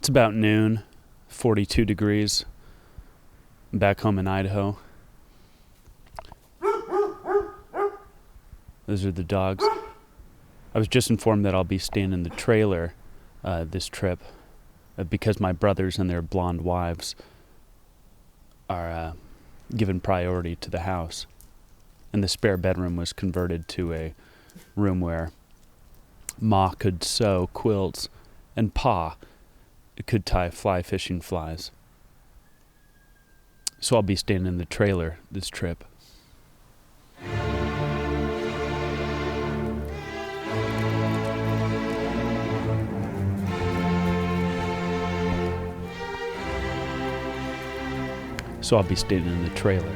It's about noon, 42 degrees. I'm back home in Idaho. Those are the dogs. I was just informed that I'll be staying in the trailer this trip because my brothers and their blonde wives are given priority to the house. And the spare bedroom was converted to a room where Ma could sew quilts and Pa could tie fly fishing flies. So I'll be staying in the trailer this trip. So I'll be staying in the trailer.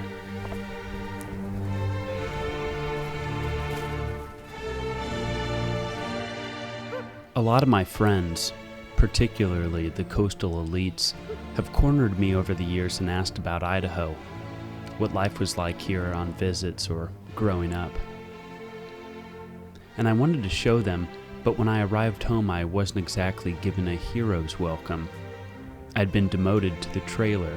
A lot of my friends, particularly the coastal elites, have cornered me over the years and asked about Idaho, what life was like here on visits or growing up. And I wanted to show them, but when I arrived home I wasn't exactly given a hero's welcome. I'd been demoted to the trailer.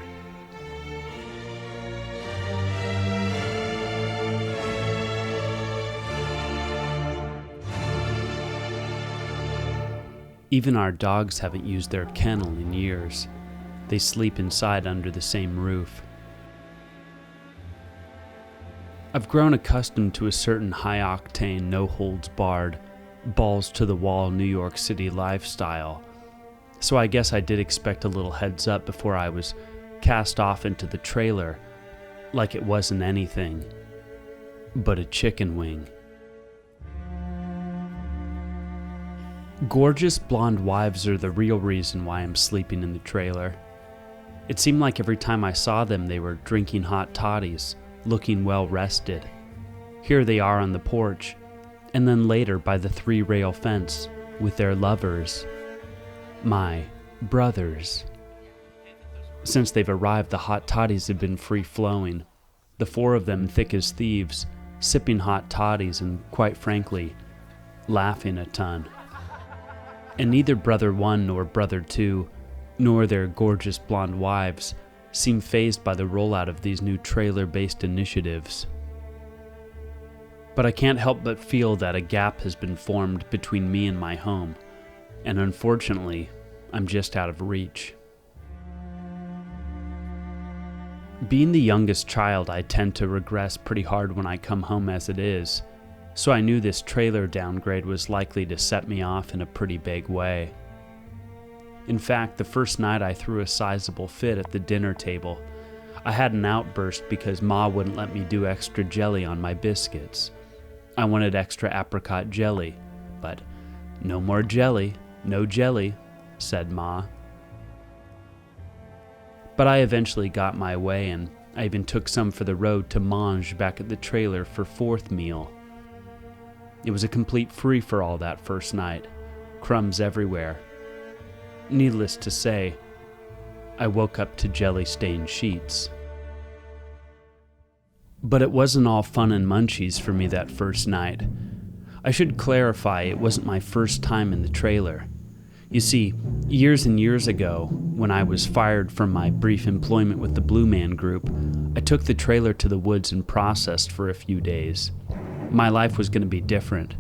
Even our dogs haven't used their kennel in years. They sleep inside under the same roof. I've grown accustomed to a certain high-octane, no-holds-barred, balls-to-the-wall New York City lifestyle, so I guess I did expect a little heads-up before I was cast off into the trailer, like it wasn't anything but a chicken wing. Gorgeous blonde wives are the real reason why I'm sleeping in the trailer. It seemed like every time I saw them they were drinking hot toddies, looking well rested. Here they are on the porch, and then later by the 3-rail fence with their lovers, my brothers. Since they've arrived, the hot toddies have been free-flowing, the 4 of them thick as thieves, sipping hot toddies and, quite frankly, laughing a ton. And neither Brother 1 nor Brother 2, nor their gorgeous blonde wives, seem fazed by the rollout of these new trailer-based initiatives. But I can't help but feel that a gap has been formed between me and my home, and unfortunately, I'm just out of reach. Being the youngest child, I tend to regress pretty hard when I come home as it is, so I knew this trailer downgrade was likely to set me off in a pretty big way. In fact, the first night I threw a sizable fit at the dinner table. I had an outburst because Ma wouldn't let me do extra jelly on my biscuits. I wanted extra apricot jelly, but no more jelly, no jelly, said Ma. But I eventually got my way, and I even took some for the road to mange back at the trailer for 4th meal. It was a complete free-for-all that first night, crumbs everywhere. Needless to say, I woke up to jelly-stained sheets. But it wasn't all fun and munchies for me that first night. I should clarify, it wasn't my first time in the trailer. You see, years and years ago, when I was fired from my brief employment with the Blue Man Group, I took the trailer to the woods and processed for a few days. My life was going to be different.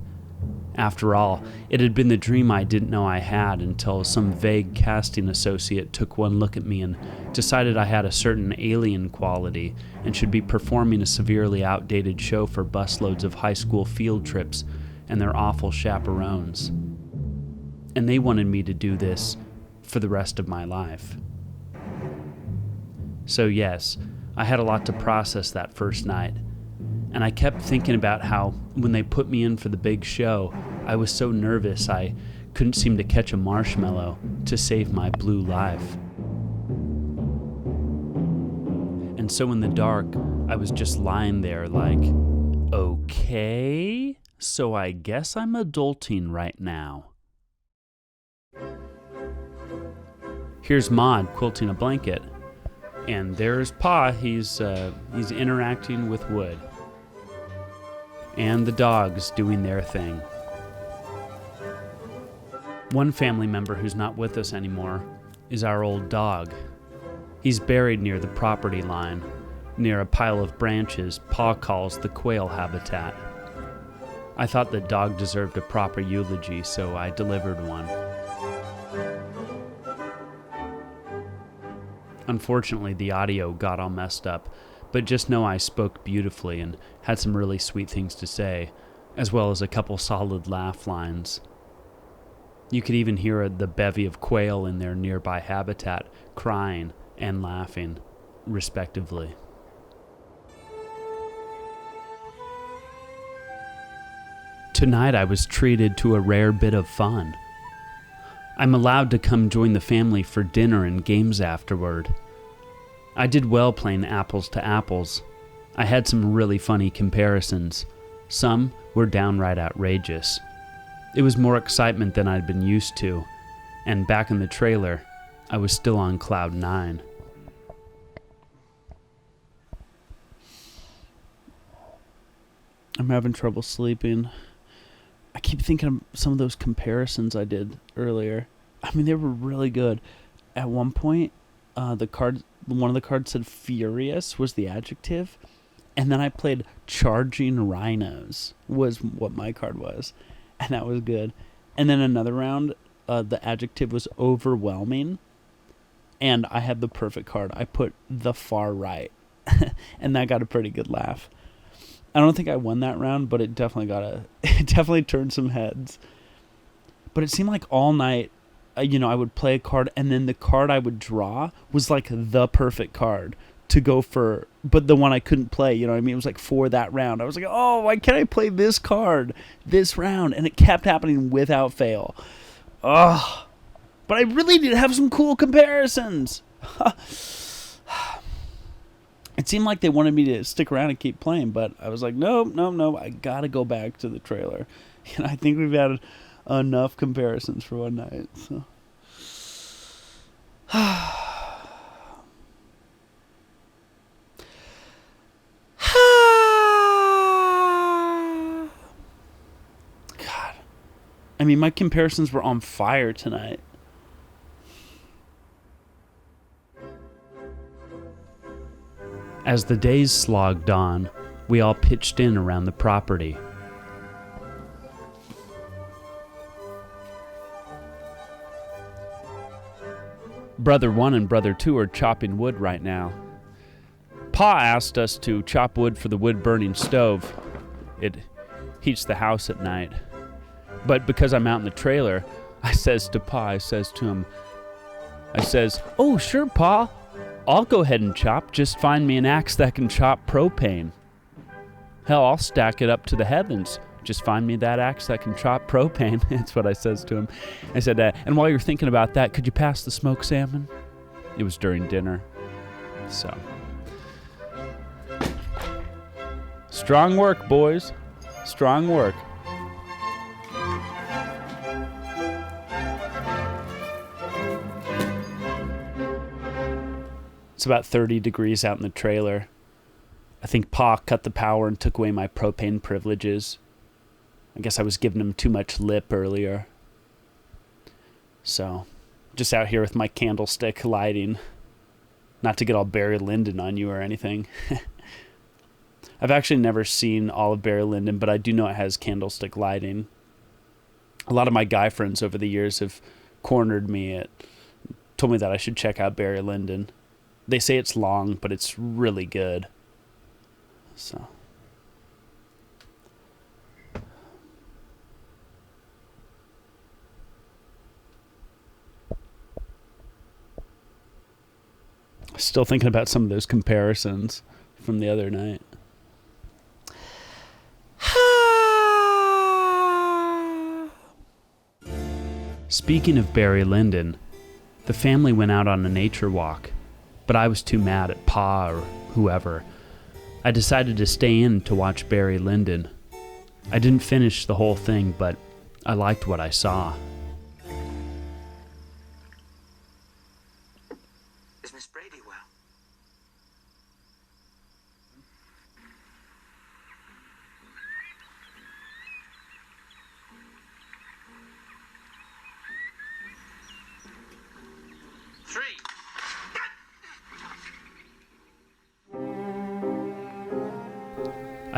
After all, it had been the dream I didn't know I had until some vague casting associate took one look at me and decided I had a certain alien quality and should be performing a severely outdated show for busloads of high school field trips and their awful chaperones. And they wanted me to do this for the rest of my life. So yes, I had a lot to process that first night. And I kept thinking about how, when they put me in for the big show, I was so nervous I couldn't seem to catch a marshmallow to save my blue life. And so in the dark, I was just lying there like, okay, so I guess I'm adulting right now. Here's Maud quilting a blanket, and there's Pa, he's interacting with wood. And the dogs doing their thing. One family member who's not with us anymore is our old dog. He's buried near the property line, near a pile of branches Pa calls the quail habitat. I thought the dog deserved a proper eulogy, so I delivered one. Unfortunately, the audio got all messed up, but just know I spoke beautifully and had some really sweet things to say, as well as a couple solid laugh lines. You could even hear the bevy of quail in their nearby habitat crying and laughing, respectively. Tonight I was treated to a rare bit of fun. I'm allowed to come join the family for dinner and games afterward. I did well playing apples to apples. I had some really funny comparisons. Some were downright outrageous. It was more excitement than I'd been used to, and back in the trailer, I was still on cloud 9. I'm having trouble sleeping. I keep thinking of some of those comparisons I did earlier. I mean, they were really good. At one point, one of the cards said furious was the adjective, and then I played charging rhinos was what my card was, and that was good. And then another round, the adjective was overwhelming, and I had the perfect card. I put the far right, and that got a pretty good laugh. I don't think I won that round, but it definitely turned some heads. But it seemed like all night, I would play a card, and then the card I would draw was like the perfect card to go for, but the one I couldn't play, you know what I mean? It was like for that round. I was like, oh, why can't I play this card this round? And it kept happening without fail. Ugh. But I really did have some cool comparisons. It seemed like they wanted me to stick around and keep playing, but I was like, no, I gotta go back to the trailer. And I think we've had enough comparisons for one night. So, God, I mean, my comparisons were on fire tonight. As the days slogged on, we all pitched in around the property. Brother 1 and Brother 2 are chopping wood right now. Pa asked us to chop wood for the wood-burning stove. It heats the house at night. But because I'm out in the trailer, I says to Pa, oh, sure, Pa. I'll go ahead and chop. Just find me an axe that can chop propane. Hell, I'll stack it up to the heavens. Just find me that axe that can chop propane. That's what I says to him. I said, and while you're thinking about that, could you pass the smoked salmon? It was during dinner. So. Strong work, boys. Strong work. It's about 30 degrees out in the trailer. I think Pa cut the power and took away my propane privileges. I guess I was giving him too much lip earlier. So, just out here with my candlestick lighting. Not to get all Barry Lyndon on you or anything. I've actually never seen all of Barry Lyndon, but I do know it has candlestick lighting. A lot of my guy friends over the years have cornered me, told me that I should check out Barry Lyndon. They say it's long, but it's really good. So. Still thinking about some of those comparisons from the other night. Speaking of Barry Lyndon, the family went out on a nature walk, but I was too mad at Pa or whoever. I decided to stay in to watch Barry Lyndon. I didn't finish the whole thing, but I liked what I saw. Is Miss Brady well?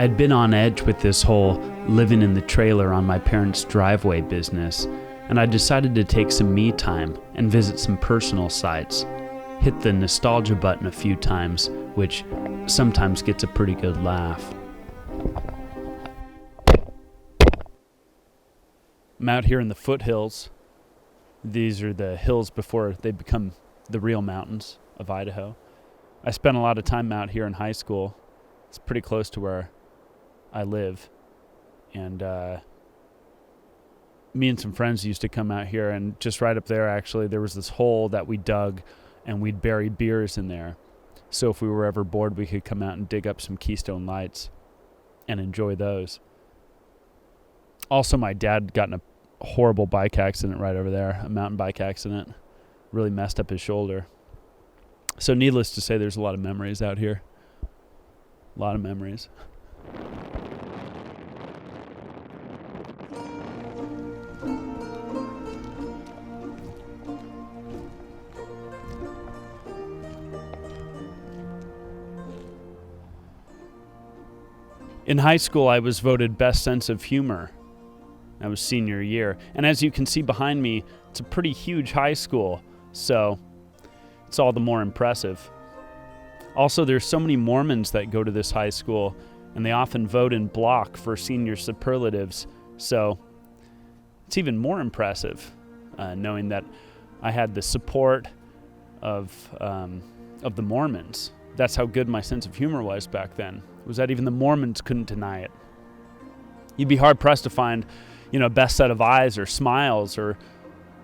I had been on edge with this whole living in the trailer on my parents' driveway business, and I decided to take some me time and visit some personal sites. Hit the nostalgia button a few times, which sometimes gets a pretty good laugh. I'm out here in the foothills. These are the hills before they become the real mountains of Idaho. I spent a lot of time out here in high school. It's pretty close to where I live. And me and some friends used to come out here, and just right up there, actually, there was this hole that we dug, and we'd bury beers in there. So if we were ever bored, we could come out and dig up some Keystone Lights and enjoy those. Also, my dad got in a horrible bike accident right over there, a mountain bike accident. Really messed up his shoulder. So needless to say, there's a lot of memories out here. A lot of memories. In high school, I was voted best sense of humor. That was senior year. And as you can see behind me, it's a pretty huge high school, so it's all the more impressive. Also, there's so many Mormons that go to this high school, and they often vote in block for senior superlatives, so it's even more impressive knowing that I had the support of the Mormons. That's how good my sense of humor was back then, was that even the Mormons couldn't deny it. You'd be hard-pressed to find, best set of eyes or smiles, or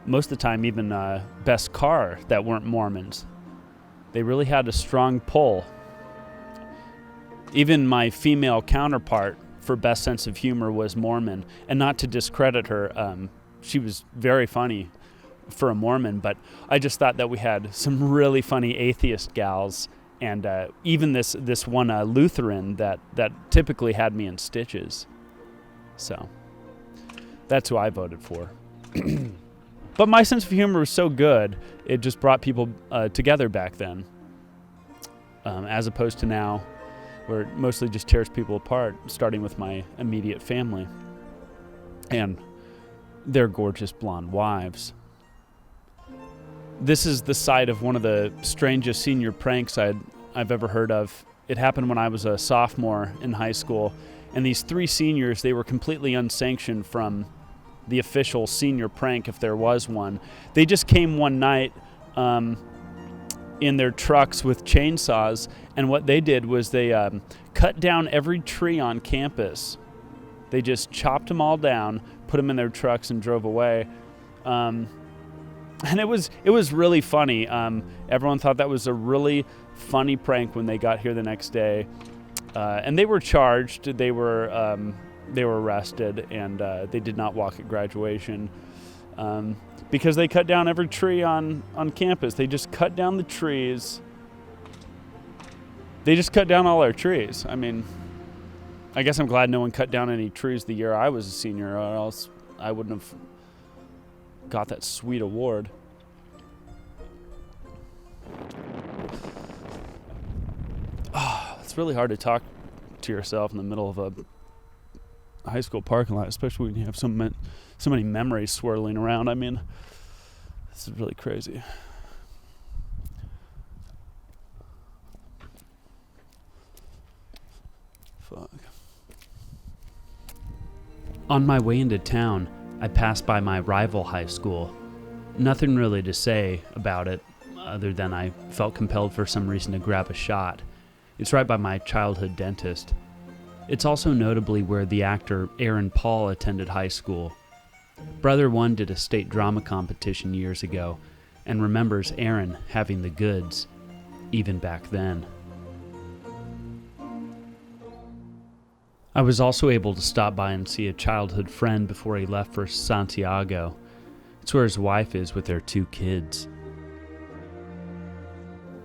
most of the time even best car that weren't Mormons. They really had a strong pull. Even my female counterpart for best sense of humor was Mormon, and not to discredit her, she was very funny for a Mormon, but I just thought that we had some really funny atheist gals, and even this one Lutheran that typically had me in stitches. So that's who I voted for. But my sense of humor was so good, it just brought people together back then, as opposed to now, where it mostly just tears people apart, starting with my immediate family and their gorgeous blonde wives. This is the site of one of the strangest senior pranks I've ever heard of. It happened when I was a sophomore in high school, and these three seniors, they were completely unsanctioned from the official senior prank, if there was one. They just came one night in their trucks with chainsaws, and what they did was they cut down every tree on campus. They just chopped them all down, put them in their trucks, and drove away. And it was really funny. Everyone thought that was a really funny prank when they got here the next day. And they were charged. They were arrested, and they did not walk at graduation because they cut down every tree on campus. They just cut down the trees. They just cut down all our trees. I mean, I guess I'm glad no one cut down any trees the year I was a senior, or else I wouldn't have got that sweet award. It's really hard to talk to yourself in the middle of a high school parking lot, especially when you have so many memories swirling around. I mean, this is really crazy. Fuck. On my way into town, I passed by my rival high school. Nothing really to say about it, other than I felt compelled for some reason to grab a shot. It's right by my childhood dentist. It's also notably where the actor Aaron Paul attended high school. Brother One did a state drama competition years ago, and remembers Aaron having the goods, even back then. I was also able to stop by and see a childhood friend before he left for Santiago. It's where his wife is with their 2 kids.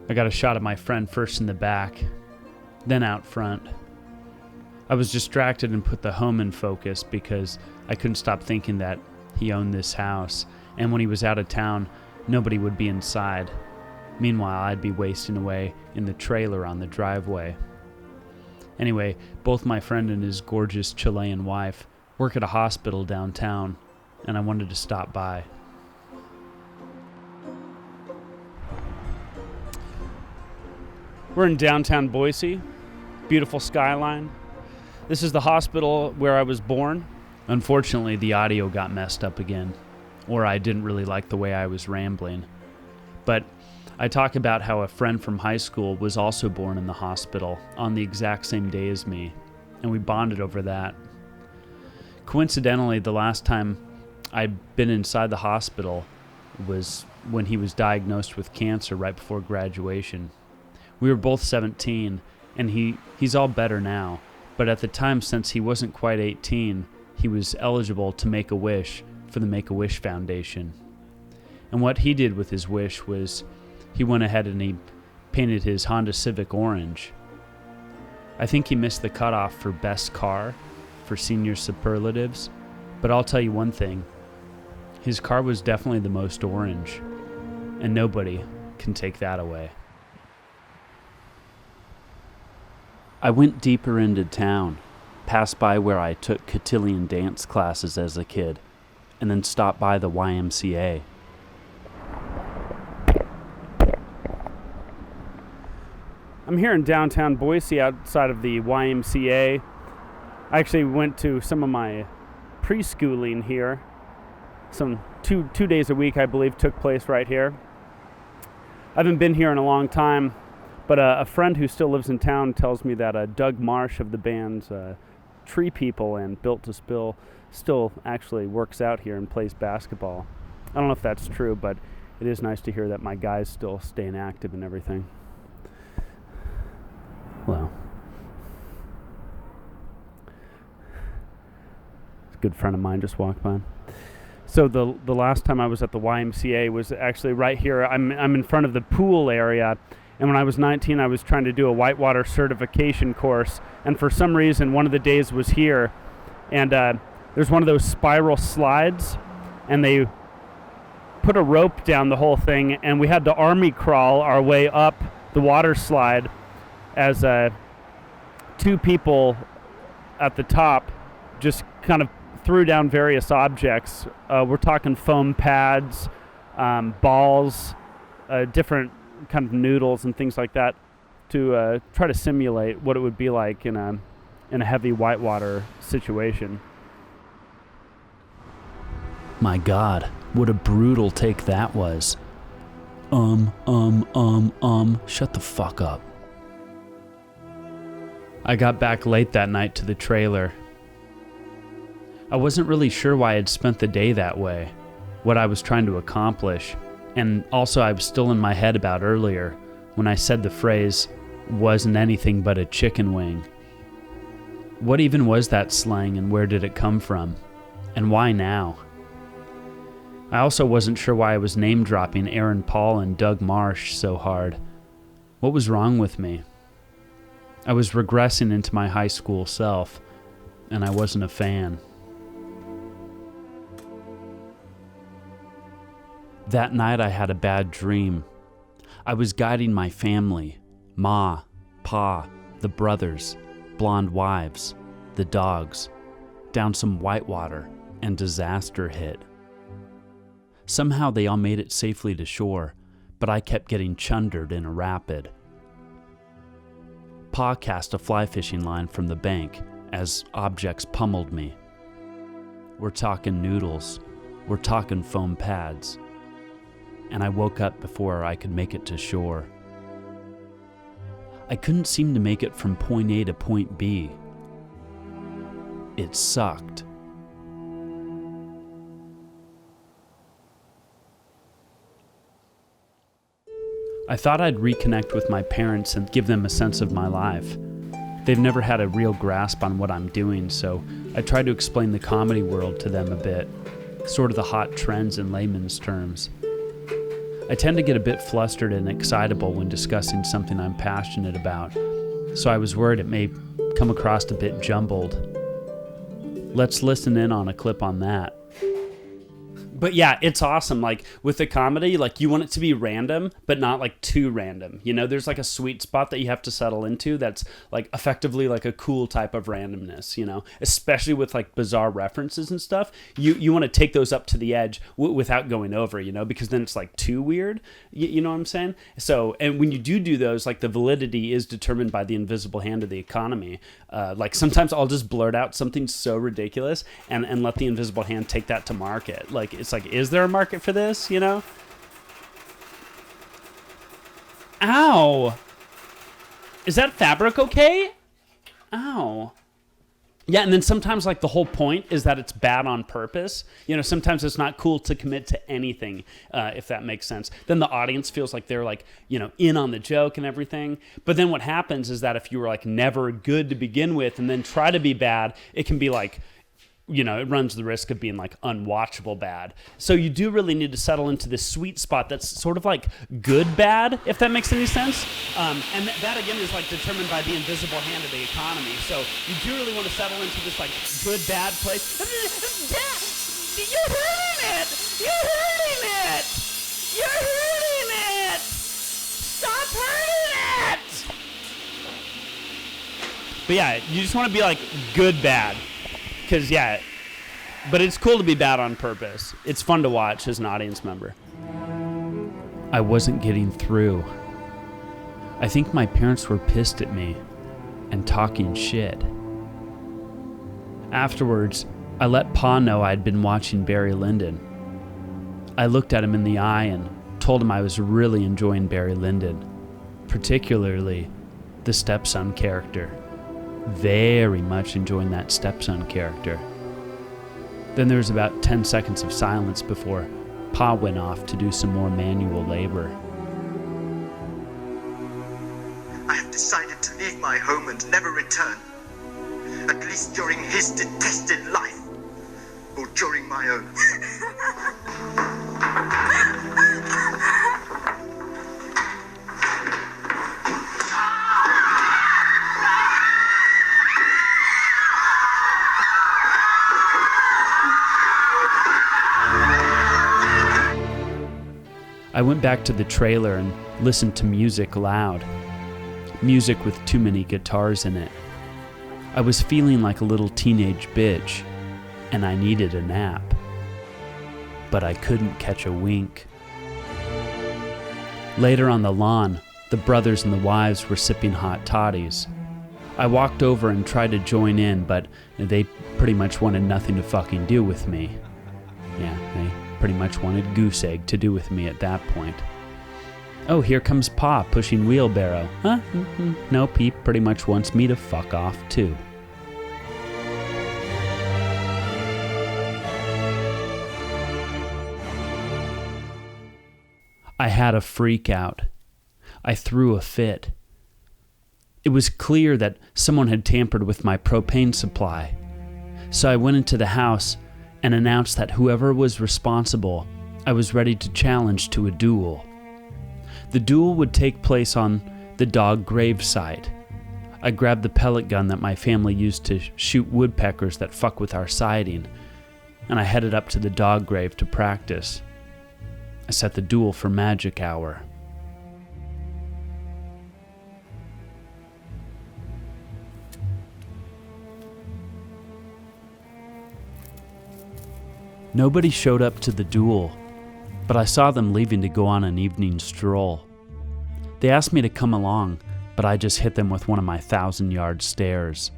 I got a shot of my friend first in the back, then out front. I was distracted and put the home in focus because I couldn't stop thinking that he owned this house, and when he was out of town, nobody would be inside. Meanwhile, I'd be wasting away in the trailer on the driveway. Anyway, both my friend and his gorgeous Chilean wife work at a hospital downtown, and I wanted to stop by. We're in downtown Boise, beautiful skyline. This is the hospital where I was born. Unfortunately, the audio got messed up again, or I didn't really like the way I was rambling. But I talk about how a friend from high school was also born in the hospital on the exact same day as me, and we bonded over that. Coincidentally, the last time I'd been inside the hospital was when he was diagnosed with cancer right before graduation. We were both 17, and he's all better now, but at the time, since he wasn't quite 18, he was eligible to make a wish for the Make-A-Wish Foundation. And what he did with his wish was he went ahead and he painted his Honda Civic orange. I think he missed the cutoff for best car for senior superlatives, but I'll tell you one thing. His car was definitely the most orange, and nobody can take that away. I went deeper into town, passed by where I took cotillion dance classes as a kid, and then stopped by the YMCA. I'm here in downtown Boise outside of the YMCA. I actually went to some of my preschooling here. Some two days a week, I believe, took place right here. I haven't been here in a long time, but a friend who still lives in town tells me that Doug Marsh of the bands Tree People and Built to Spill still actually works out here and plays basketball. I don't know if that's true, but it is nice to hear that my guy's still staying active and everything. Well, a good friend of mine just walked by. So the last time I was at the YMCA was actually right here. I'm in front of the pool area. And when I was 19, I was trying to do a whitewater certification course. And for some reason, one of the days was here. And there's one of those spiral slides. And they put a rope down the whole thing. And we had to army crawl our way up the water slide as two people at the top just kind of threw down various objects. We're talking foam pads, balls, different kind of noodles and things like that to try to simulate what it would be like in a heavy whitewater situation. My God, what a brutal take that was. Shut the fuck up. I got back late that night to the trailer. I wasn't really sure why I'd spent the day that way, what I was trying to accomplish. And also I was still in my head about earlier when I said the phrase, wasn't anything but a chicken wing. What even was that slang and where did it come from? And why now? I also wasn't sure why I was name-dropping Aaron Paul and Doug Marsh so hard. What was wrong with me? I was regressing into my high school self, and I wasn't a fan. That night I had a bad dream. I was guiding my family, Ma, Pa, the brothers, blonde wives, the dogs, down some whitewater, and disaster hit. Somehow they all made it safely to shore, but I kept getting chundered in a rapid. Pa cast a fly fishing line from the bank as objects pummeled me. We're talking noodles, we're talking foam pads. And I woke up before I could make it to shore. I couldn't seem to make it from point A to point B. It sucked. I thought I'd reconnect with my parents and give them a sense of my life. They've never had a real grasp on what I'm doing, so I tried to explain the comedy world to them a bit, sort of the hot trends in layman's terms. I tend to get a bit flustered and excitable when discussing something I'm passionate about, so I was worried it may come across a bit jumbled. Let's listen in on a clip on that. But yeah, it's awesome. Like with the comedy, like you want it to be random, but not like too random. You know, there's like a sweet spot that you have to settle into that's like effectively like a cool type of randomness, you know, especially with like bizarre references and stuff. You want to take those up to the edge without going over, you know, because then it's like too weird. You know what I'm saying? So, and when you do those, like the validity is determined by the invisible hand of the economy. Like sometimes I'll just blurt out something so ridiculous and let the invisible hand take that to market. Like, it's like, is there a market for this, you know? Ow! Is that fabric okay? Ow. Yeah, and then sometimes, like, the whole point is that it's bad on purpose. You know, sometimes it's not cool to commit to anything, if that makes sense. Then the audience feels like they're, like, you know, in on the joke and everything. But then what happens is that if you were, like, never good to begin with and then try to be bad, it can be, like, you know, it runs the risk of being like unwatchable bad. So you do really need to settle into this sweet spot that's sort of like good bad, if that makes any sense. And that again is like determined by the invisible hand of the economy. So you do really want to settle into this like good bad place. You're hurting it! You're hurting it! You're hurting it! Stop hurting it! But yeah, you just want to be like good bad. Because, yeah, but it's cool to be bad on purpose. It's fun to watch as an audience member. I wasn't getting through. I think my parents were pissed at me and talking shit. Afterwards, I let Pa know I'd been watching Barry Lyndon. I looked at him in the eye and told him I was really enjoying Barry Lyndon, particularly the stepson character. Very much enjoying that stepson character. Then there was about 10 seconds of silence before Pa went off to do some more manual labor. I have decided to leave my home and never return. At least during his detested life. Or during my own. I went back to the trailer and listened to music loud. Music with too many guitars in it. I was feeling like a little teenage bitch, and I needed a nap. But I couldn't catch a wink. Later on the lawn, the brothers and the wives were sipping hot toddies. I walked over and tried to join in, but they pretty much wanted nothing to fucking do with me. Yeah, they pretty much wanted goose egg to do with me at that point. Oh, here comes Pa pushing wheelbarrow. Huh? Nope, he pretty much wants me to fuck off too. I had a freak out. I threw a fit. It was clear that someone had tampered with my propane supply. So I went into the house and announced that whoever was responsible, I was ready to challenge to a duel. The duel would take place on the dog grave site. I grabbed the pellet gun that my family used to shoot woodpeckers that fuck with our siding, and I headed up to the dog grave to practice. I set the duel for magic hour. Nobody showed up to the duel, but I saw them leaving to go on an evening stroll. They asked me to come along, but I just hit them with one of my 1,000-yard stares.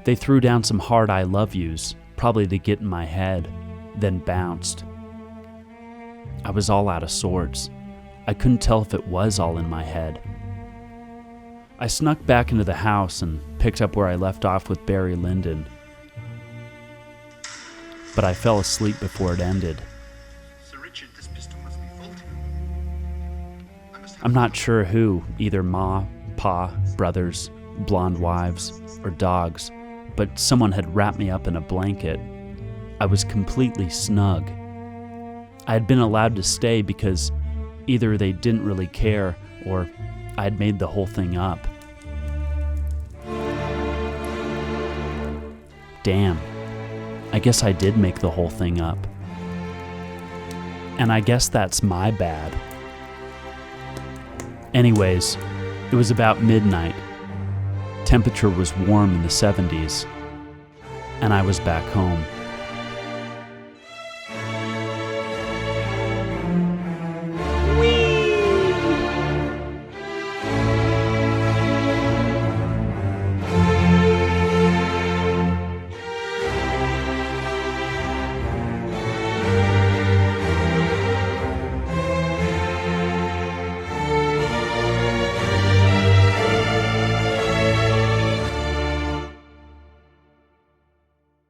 They threw down some hard I love yous, probably to get in my head, then bounced. I was all out of sorts. I couldn't tell if it was all in my head. I snuck back into the house and picked up where I left off with Barry Lyndon. But I fell asleep before it ended. Sir Richard, this pistol must be faulty. I'm not sure who, either Ma, Pa, brothers, blonde wives, or dogs, but someone had wrapped me up in a blanket. I was completely snug. I had been allowed to stay because either they didn't really care or I had made the whole thing up. Damn. I guess I did make the whole thing up. And I guess that's my bad. Anyways, it was about midnight. Temperature was warm in the 70s, and I was back home.